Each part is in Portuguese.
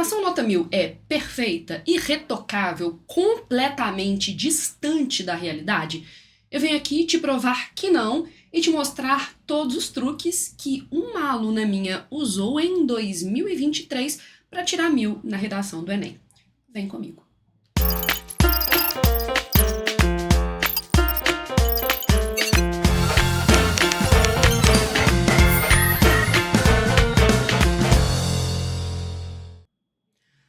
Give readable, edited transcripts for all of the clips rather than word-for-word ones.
redação nota 1000 é perfeita, irretocável, completamente distante da realidade? Eu venho aqui te provar que não e te mostrar todos os truques que uma aluna minha usou em 2023 para tirar 1000 na redação do Enem. Vem comigo.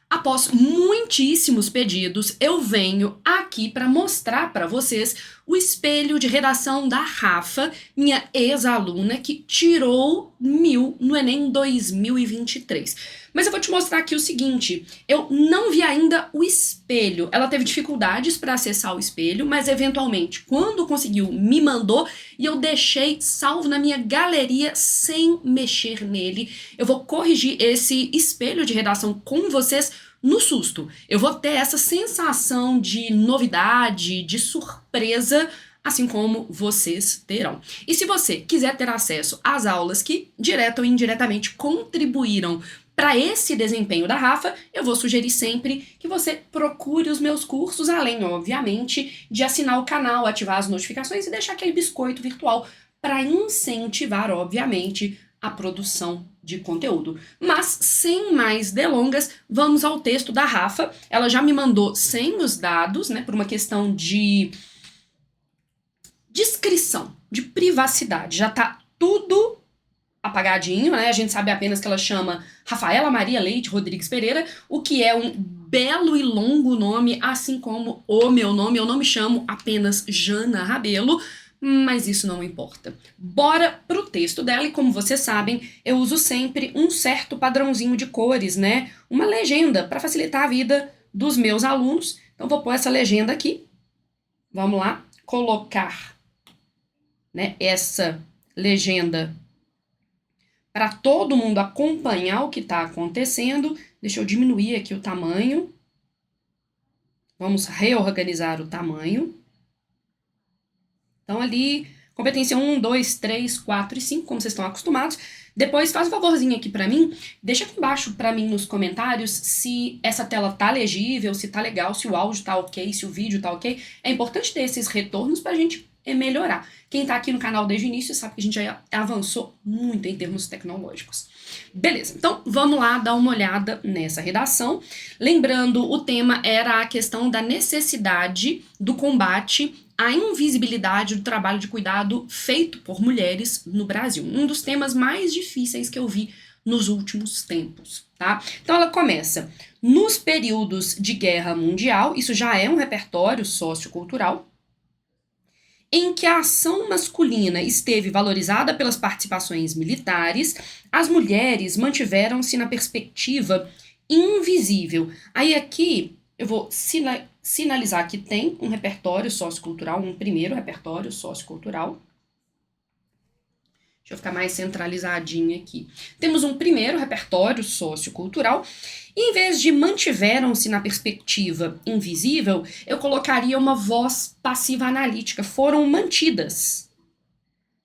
Após muitíssimos pedidos, eu venho aqui para mostrar para vocês o espelho de redação da Rafa, minha ex-aluna, que tirou 1000 no Enem 2023. Mas eu vou te mostrar aqui o seguinte, eu não vi ainda o espelho. Ela teve dificuldades para acessar o espelho, mas eventualmente, quando conseguiu, me mandou e eu deixei salvo na minha galeria sem mexer nele. Eu vou corrigir esse espelho de redação com vocês no susto. Eu vou ter essa sensação de novidade, de surpresa, assim como vocês terão. E se você quiser ter acesso às aulas que, direta ou indiretamente, contribuíram para esse desempenho da Rafa, eu vou sugerir sempre que você procure os meus cursos, além, obviamente, de assinar o canal, ativar as notificações e deixar aquele biscoito virtual para incentivar, obviamente, a produção de conteúdo. Mas, sem mais delongas, vamos ao texto da Rafa. Ela já me mandou sem os dados, né, por uma questão de descrição, de privacidade. Já tá tudo apagadinho, né? A gente sabe apenas que ela chama Rafaela Maria Leite Rodrigues Pereira, o que é um belo e longo nome, assim como o meu nome. Eu não me chamo apenas Jana Rabelo, mas isso não importa. Bora pro texto dela e, como vocês sabem, eu uso sempre um certo padrãozinho de cores, né? Uma legenda para facilitar a vida dos meus alunos. Então vou pôr essa legenda aqui. Vamos lá, colocar, né, essa legenda para todo mundo acompanhar o que está acontecendo. Deixa eu diminuir aqui o tamanho. Vamos reorganizar o tamanho. Então ali, competência 1, 2, 3, 4 e 5, como vocês estão acostumados. Depois faz um favorzinho aqui para mim, deixa aqui embaixo para mim nos comentários se essa tela tá legível, se tá legal, se o áudio tá ok, se o vídeo tá ok. É importante ter esses retornos pra gente melhorar. Quem tá aqui no canal desde o início sabe que a gente já avançou muito em termos tecnológicos. Beleza, então vamos lá dar uma olhada nessa redação. Lembrando, o tema era a questão da necessidade do combate à invisibilidade do trabalho de cuidado feito por mulheres no Brasil. Um dos temas mais difíceis que eu vi nos últimos tempos, tá? Então ela começa, nos períodos de guerra mundial, isso já é um repertório sociocultural, em que a ação masculina esteve valorizada pelas participações militares, as mulheres mantiveram-se na perspectiva invisível. Aí aqui eu vou sinalizar que tem um repertório sociocultural, um primeiro repertório sociocultural. Deixa eu ficar mais centralizadinha aqui. Temos um primeiro repertório sociocultural. E em vez de mantiveram-se na perspectiva invisível, eu colocaria uma voz passiva analítica. Foram mantidas.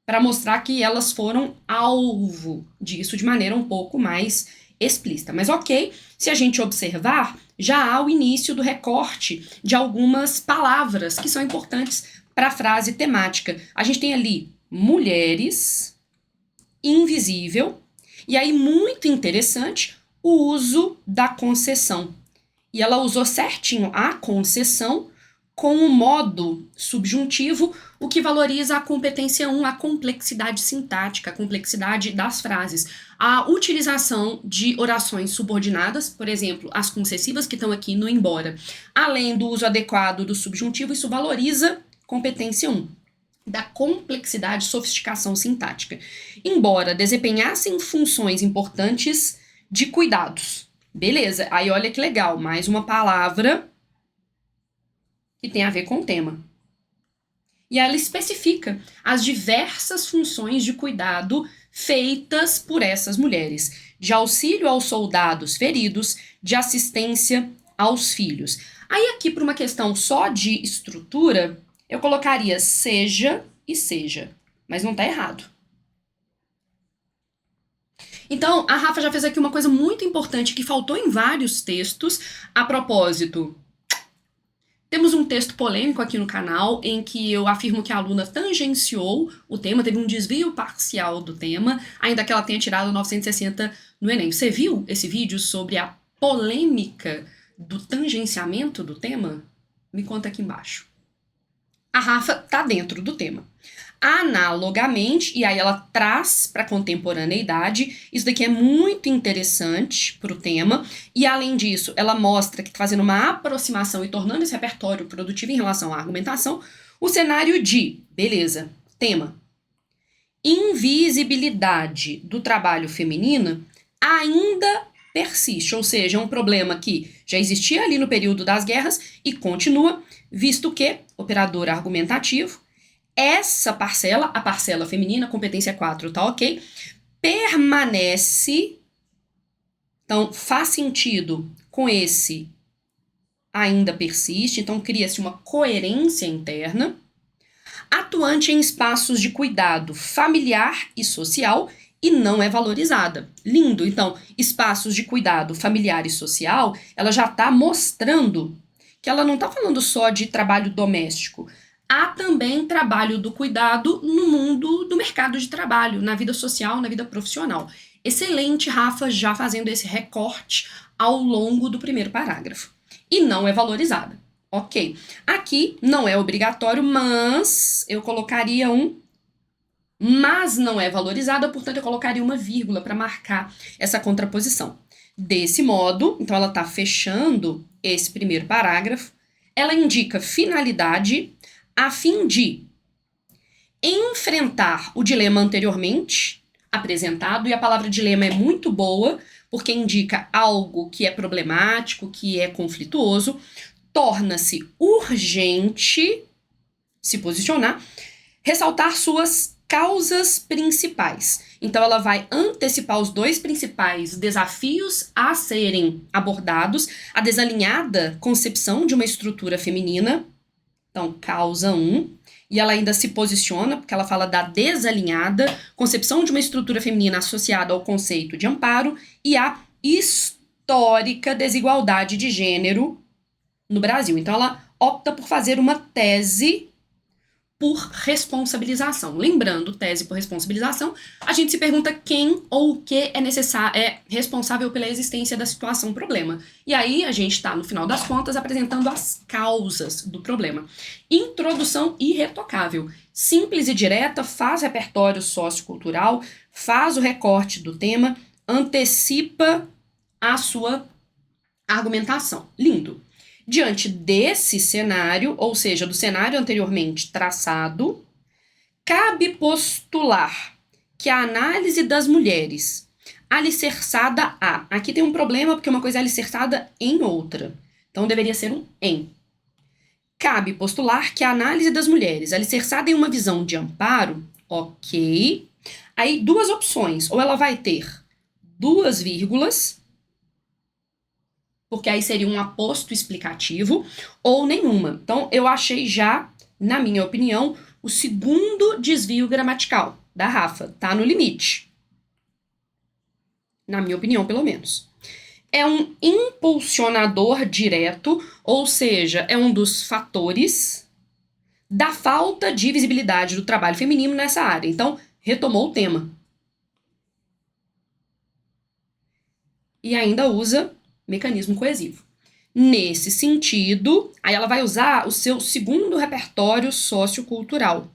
Para mostrar que elas foram alvo disso de maneira um pouco mais explícita. Mas ok, se a gente observar, já há o início do recorte de algumas palavras que são importantes para a frase temática. A gente tem ali mulheres, invisível, e aí muito interessante o uso da concessão. E ela usou certinho a concessão com o modo subjuntivo, o que valoriza a competência 1, a complexidade sintática, a complexidade das frases. A utilização de orações subordinadas, por exemplo, as concessivas que estão aqui no embora. Além do uso adequado do subjuntivo, isso valoriza competência 1. Da complexidade e sofisticação sintática, embora desempenhassem funções importantes de cuidados. Beleza, aí olha que legal, mais uma palavra que tem a ver com o tema. E ela especifica as diversas funções de cuidado feitas por essas mulheres, de auxílio aos soldados feridos, de assistência aos filhos. Aí aqui, por uma questão só de estrutura, eu colocaria seja e seja, mas não tá errado. Então, a Rafa já fez aqui uma coisa muito importante que faltou em vários textos. A propósito, temos um texto polêmico aqui no canal em que eu afirmo que a aluna tangenciou o tema, teve um desvio parcial do tema, ainda que ela tenha tirado 960 no Enem. Você viu esse vídeo sobre a polêmica do tangenciamento do tema? Me conta aqui embaixo. A Rafa tá dentro do tema. Analogamente, e aí ela traz para a contemporaneidade, isso daqui é muito interessante para o tema, e além disso, ela mostra que está fazendo uma aproximação e tornando esse repertório produtivo em relação à argumentação, o cenário de, beleza, tema, invisibilidade do trabalho feminino ainda persiste, ou seja, é um problema que já existia ali no período das guerras e continua, visto que, operador argumentativo, essa parcela, a parcela feminina, competência 4, tá ok? Permanece, então faz sentido com esse ainda persiste, então cria-se uma coerência interna, atuante em espaços de cuidado familiar e social e não é valorizada. Lindo, então, espaços de cuidado familiar e social, ela já está mostrando que ela não está falando só de trabalho doméstico, há também trabalho do cuidado no mundo do mercado de trabalho, na vida social, na vida profissional. Excelente, Rafa, já fazendo esse recorte ao longo do primeiro parágrafo. E não é valorizada. Ok. Aqui não é obrigatório, mas eu colocaria mas não é valorizada, portanto eu colocaria uma vírgula para marcar essa contraposição. Desse modo, então ela está fechando esse primeiro parágrafo, ela indica finalidade a fim de enfrentar o dilema anteriormente apresentado, e a palavra dilema é muito boa, porque indica algo que é problemático, que é conflituoso, torna-se urgente se posicionar, ressaltar suas causas principais. Então ela vai antecipar os dois principais desafios a serem abordados, a desalinhada concepção de uma estrutura feminina, então, causa 1, e ela ainda se posiciona, porque ela fala da desalinhada concepção de uma estrutura feminina associada ao conceito de amparo e a histórica desigualdade de gênero no Brasil. Então, ela opta por fazer uma tese por responsabilização. Lembrando, tese por responsabilização, a gente se pergunta quem ou o que é responsável pela existência da situação problema. E aí a gente está, no final das contas, apresentando as causas do problema. Introdução irretocável. Simples e direta, faz repertório sociocultural, faz o recorte do tema, antecipa a sua argumentação. Lindo. Diante desse cenário, ou seja, do cenário anteriormente traçado, cabe postular que a análise das mulheres alicerçada a... Aqui tem um problema, porque uma coisa é alicerçada em outra. Então, deveria ser um em. Cabe postular que a análise das mulheres alicerçada em uma visão de amparo, ok. Aí, duas opções. Ou ela vai ter duas vírgulas, porque aí seria um aposto explicativo, ou nenhuma. Então, eu achei já, na minha opinião, o segundo desvio gramatical da Rafa. Tá no limite. Na minha opinião, pelo menos. É um impulsionador direto, ou seja, é um dos fatores da falta de visibilidade do trabalho feminino nessa área. Então, retomou o tema. E ainda usa mecanismo coesivo. Nesse sentido, aí ela vai usar o seu segundo repertório sociocultural.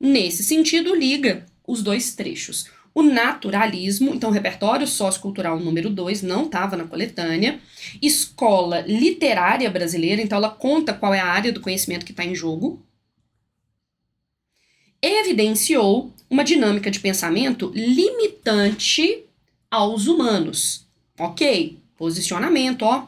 Nesse sentido, liga os dois trechos. O naturalismo, então repertório sociocultural número 2, não estava na coletânea. Escola literária brasileira, então ela conta qual é a área do conhecimento que está em jogo. Evidenciou uma dinâmica de pensamento limitante aos humanos. Ok? Posicionamento, ó.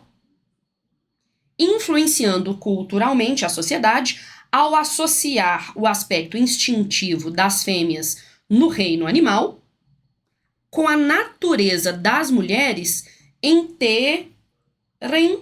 Influenciando culturalmente a sociedade ao associar o aspecto instintivo das fêmeas no reino animal com a natureza das mulheres em terem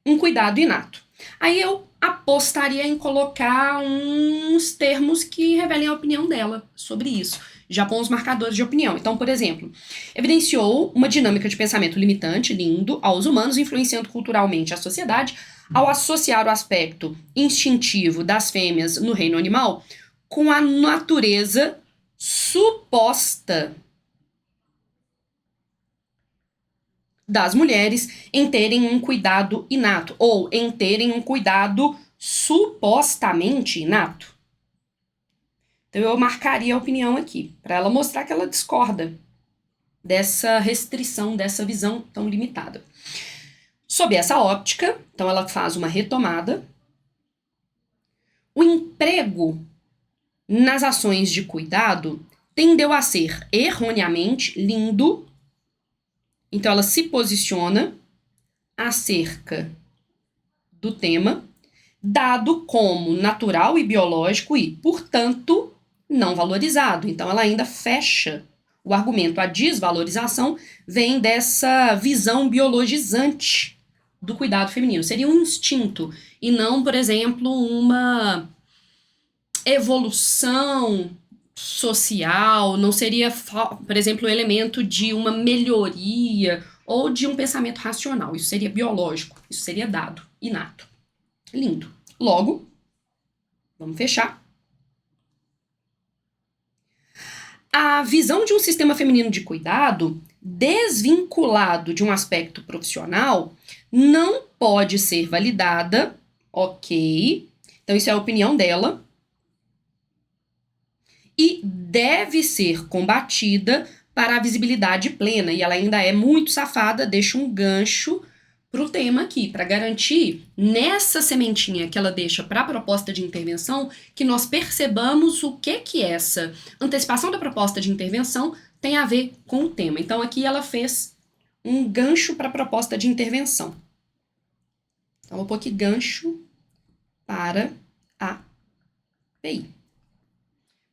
um cuidado inato. Aí eu apostaria em colocar uns termos que revelem a opinião dela sobre isso. já põe os marcadores de opinião. Então, por exemplo, evidenciou uma dinâmica de pensamento limitante, lindo, aos humanos, influenciando culturalmente a sociedade, ao associar o aspecto instintivo das fêmeas no reino animal com a natureza suposta das mulheres em terem um cuidado inato, ou em terem um cuidado supostamente inato. Então eu marcaria a opinião aqui, para ela mostrar que ela discorda dessa restrição, dessa visão tão limitada. Sob essa óptica, então ela faz uma retomada. O emprego nas ações de cuidado tendeu a ser erroneamente lindo. Então ela se posiciona acerca do tema, dado como natural e biológico e, portanto, não valorizado. Então ela ainda fecha o argumento. A desvalorização vem dessa visão biologizante do cuidado feminino. Seria um instinto e não, por exemplo, uma evolução social, não seria, por exemplo, o elemento de uma melhoria ou de um pensamento racional. Isso seria biológico, isso seria dado, inato. Lindo. Logo, vamos fechar. A visão de um sistema feminino de cuidado, desvinculado de um aspecto profissional, não pode ser validada, ok? Então, isso é a opinião dela. E deve ser combatida para a visibilidade plena. E ela ainda é muito safada, deixa um gancho para o tema aqui, para garantir nessa sementinha que ela deixa para a proposta de intervenção, que nós percebamos o que essa antecipação da proposta de intervenção tem a ver com o tema. Então aqui ela fez um gancho para a proposta de intervenção. Então vou pôr aqui gancho para a PI.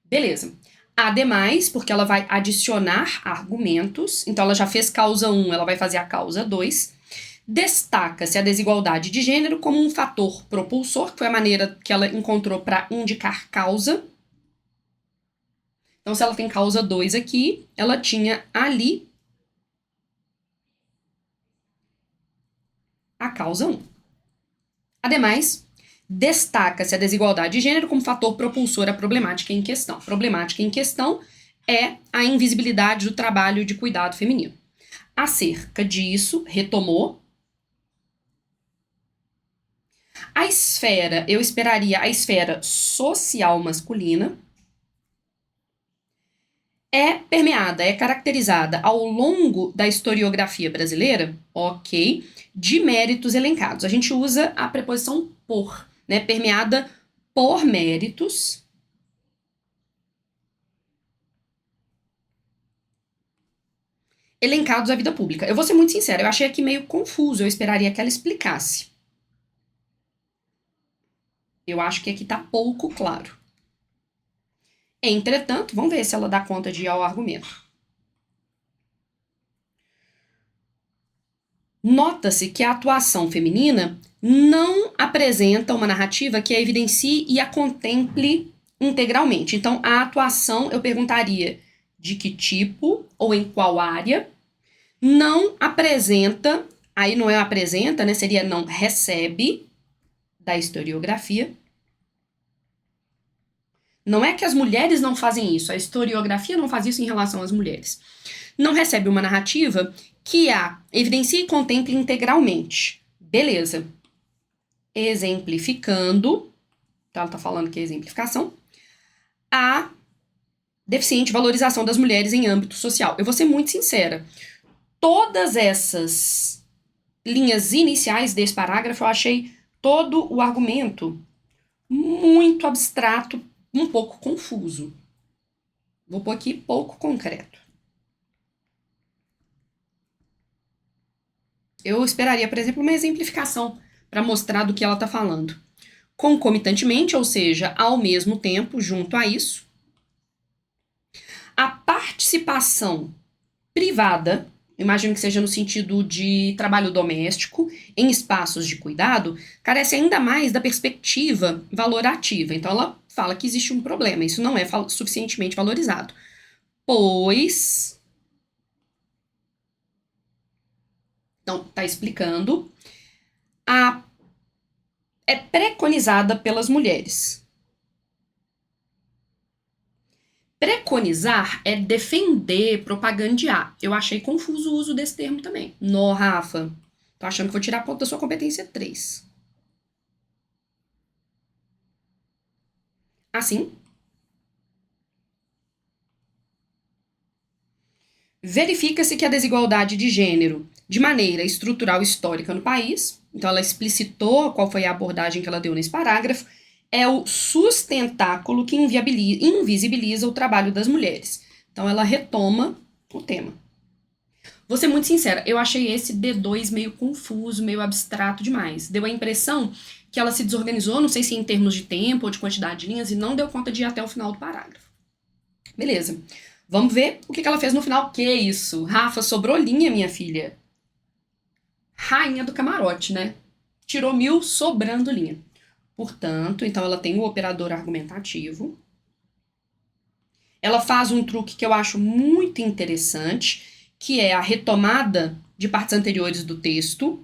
Beleza. Ademais, porque ela vai adicionar argumentos, então ela já fez causa 1, ela vai fazer a causa 2. Destaca-se a desigualdade de gênero como um fator propulsor, que foi a maneira que ela encontrou para indicar causa. Então, se ela tem causa 2 aqui, ela tinha ali a causa 1. Ademais, destaca-se a desigualdade de gênero como fator propulsor à problemática em questão. A problemática em questão é a invisibilidade do trabalho de cuidado feminino. Acerca disso, retomou. A esfera, eu esperaria a esfera social masculina, é permeada, é caracterizada ao longo da historiografia brasileira, ok, de méritos elencados. A gente usa a preposição por, né, permeada por méritos elencados à vida pública. Eu vou ser muito sincera, eu achei aqui meio confuso, eu esperaria que ela explicasse. Eu acho que aqui está pouco claro. Entretanto, vamos ver se ela dá conta de ir ao argumento. Nota-se que a atuação feminina não apresenta uma narrativa que a evidencie e a contemple integralmente. Então, a atuação, eu perguntaria de que tipo ou em qual área, não apresenta, aí não é apresenta, né, seria não recebe da historiografia. Não é que as mulheres não fazem isso, a historiografia não faz isso em relação às mulheres. Não recebe uma narrativa que a evidencie e contemple integralmente. Beleza. Exemplificando, então ela está falando que é exemplificação, a deficiente valorização das mulheres em âmbito social. Eu vou ser muito sincera. Todas essas linhas iniciais desse parágrafo, eu achei todo o argumento muito abstrato, um pouco confuso. Vou pôr aqui pouco concreto. Eu esperaria, por exemplo, uma exemplificação para mostrar do que ela está falando. Concomitantemente, ou seja, ao mesmo tempo, junto a isso, a participação privada, imagino que seja no sentido de trabalho doméstico, em espaços de cuidado, carece ainda mais da perspectiva valorativa. Então, ela fala que existe um problema, isso não é suficientemente valorizado. pois... Então, tá explicando. É preconizada pelas mulheres. Preconizar é defender, propagandear. Eu achei confuso o uso desse termo também. Nó, Rafa. Tô achando que vou tirar ponto da sua competência 3. Assim. Verifica-se que a desigualdade de gênero, de maneira estrutural e histórica no país, então ela explicitou qual foi a abordagem que ela deu nesse parágrafo, é o sustentáculo que invisibiliza o trabalho das mulheres. Então ela retoma o tema. Vou ser muito sincera, eu achei esse D2 meio confuso, meio abstrato demais. Deu a impressão que ela se desorganizou, não sei se em termos de tempo ou de quantidade de linhas, e não deu conta de ir até o final do parágrafo. Beleza. Vamos ver o que ela fez no final. Que isso? Rafa, sobrou linha, minha filha. Rainha do camarote, né? Tirou 1000 sobrando linha. Portanto, então ela tem o operador argumentativo. Ela faz um truque que eu acho muito interessante, que é a retomada de partes anteriores do texto,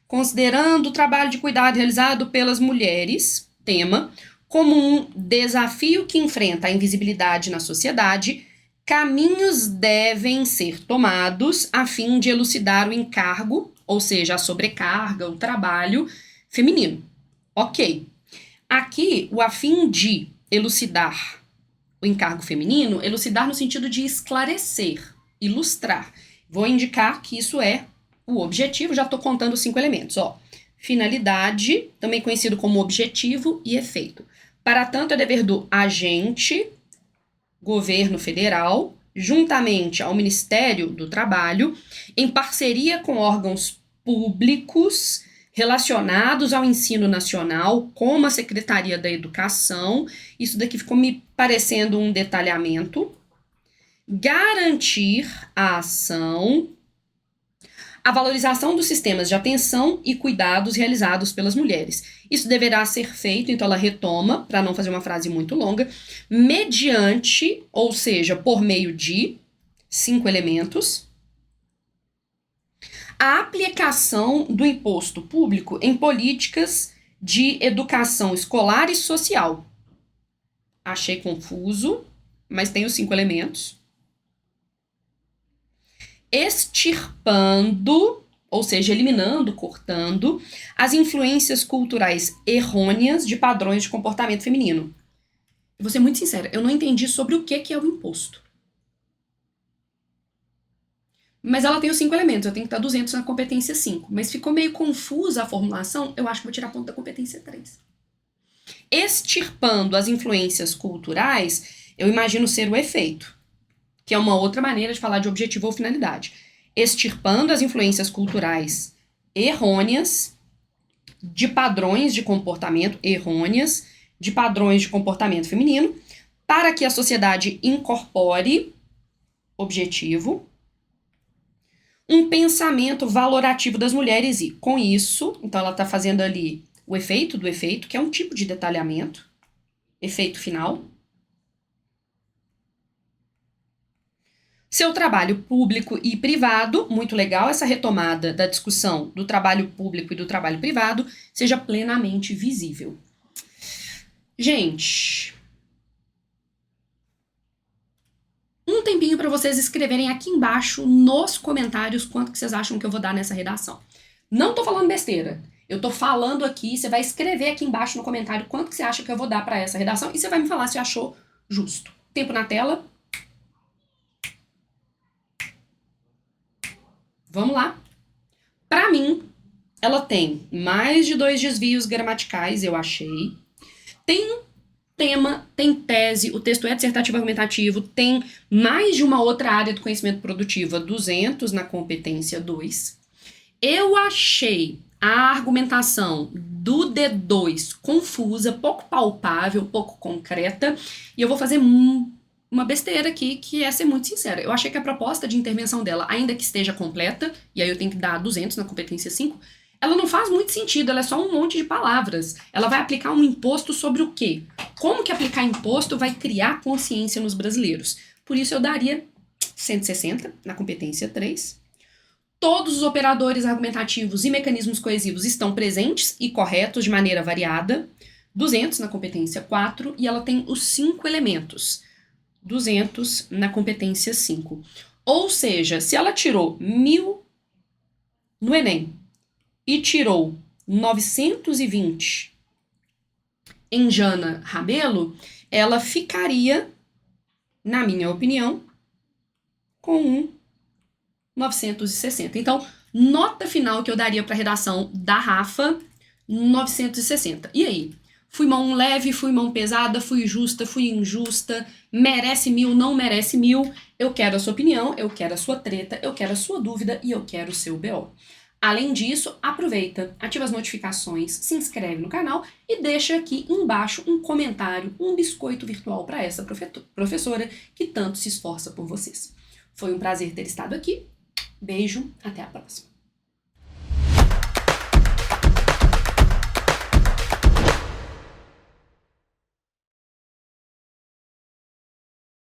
considerando o trabalho de cuidado realizado pelas mulheres, tema, como um desafio que enfrenta a invisibilidade na sociedade, caminhos devem ser tomados a fim de elucidar o encargo, ou seja, a sobrecarga, o trabalho feminino. Ok. Aqui, o a fim de elucidar o encargo feminino, elucidar no sentido de esclarecer, ilustrar. Vou indicar que isso é o objetivo, já estou contando os 5 elementos. Ó. Finalidade, também conhecido como objetivo e efeito. Para tanto, é dever do agente, governo federal, juntamente ao Ministério do Trabalho, em parceria com órgãos públicos relacionados ao ensino nacional, como a Secretaria da Educação, isso daqui ficou me parecendo um detalhamento, garantir a ação, a valorização dos sistemas de atenção e cuidados realizados pelas mulheres. Isso deverá ser feito, então ela retoma, para não fazer uma frase muito longa, mediante, ou seja, por meio de 5 elementos, a aplicação do imposto público em políticas de educação escolar e social. Achei confuso, mas tem os 5 elementos. Extirpando, ou seja, eliminando, cortando, as influências culturais errôneas de padrões de comportamento feminino. Eu vou ser muito sincera, eu não entendi sobre o que é o imposto. Mas ela tem os 5 elementos, eu tenho que estar 200 na competência 5. Mas ficou meio confusa a formulação, eu acho que vou tirar ponto da competência 3. Extirpando as influências culturais, eu imagino ser o efeito, que é uma outra maneira de falar de objetivo ou finalidade. Extirpando as influências culturais errôneas de padrões de comportamento errôneas, de padrões de comportamento feminino, para que a sociedade incorpore, objetivo, um pensamento valorativo das mulheres e, com isso, então ela está fazendo ali o efeito do efeito, que é um tipo de detalhamento, efeito final. Seu trabalho público e privado, muito legal essa retomada da discussão do trabalho público e do trabalho privado, seja plenamente visível. Gente, um tempinho para vocês escreverem aqui embaixo nos comentários quanto que vocês acham que eu vou dar nessa redação. Não tô falando besteira. Eu tô falando aqui, você vai escrever aqui embaixo no comentário quanto que você acha que eu vou dar para essa redação e você vai me falar se achou justo. Tempo na tela. Vamos lá. Para mim, ela tem mais de 2 desvios gramaticais, eu achei. Tem tema, tem tese, o texto é dissertativo argumentativo, tem mais de uma outra área do conhecimento produtivo, 200 na competência 2. Eu achei a argumentação do D2 confusa, pouco palpável, pouco concreta, e eu vou fazer uma besteira aqui, que é ser muito sincera. Eu achei que a proposta de intervenção dela, ainda que esteja completa, e aí eu tenho que dar 200 na competência 5, ela não faz muito sentido, ela é só um monte de palavras. Ela vai aplicar um imposto sobre o quê? Como que aplicar imposto vai criar consciência nos brasileiros? por isso eu daria 160 na competência 3. Todos os operadores argumentativos e mecanismos coesivos estão presentes e corretos de maneira variada. 200 na competência 4 e ela tem os 5 elementos. 200 na competência 5. Ou seja, se ela tirou 1000 no Enem e tirou 920 em Jana Rabelo, ela ficaria, na minha opinião, com um 960. Então, nota final que eu daria para a redação da Rafa, 960. E aí? Fui mão leve, fui mão pesada, fui justa, fui injusta, merece 1000, não merece 1000. Eu quero a sua opinião, eu quero a sua treta, eu quero a sua dúvida e eu quero o seu BO. Além disso, aproveita, ativa as notificações, se inscreve no canal e deixa aqui embaixo um comentário, um biscoito virtual para essa professora que tanto se esforça por vocês. Foi um prazer ter estado aqui. Beijo, até a próxima.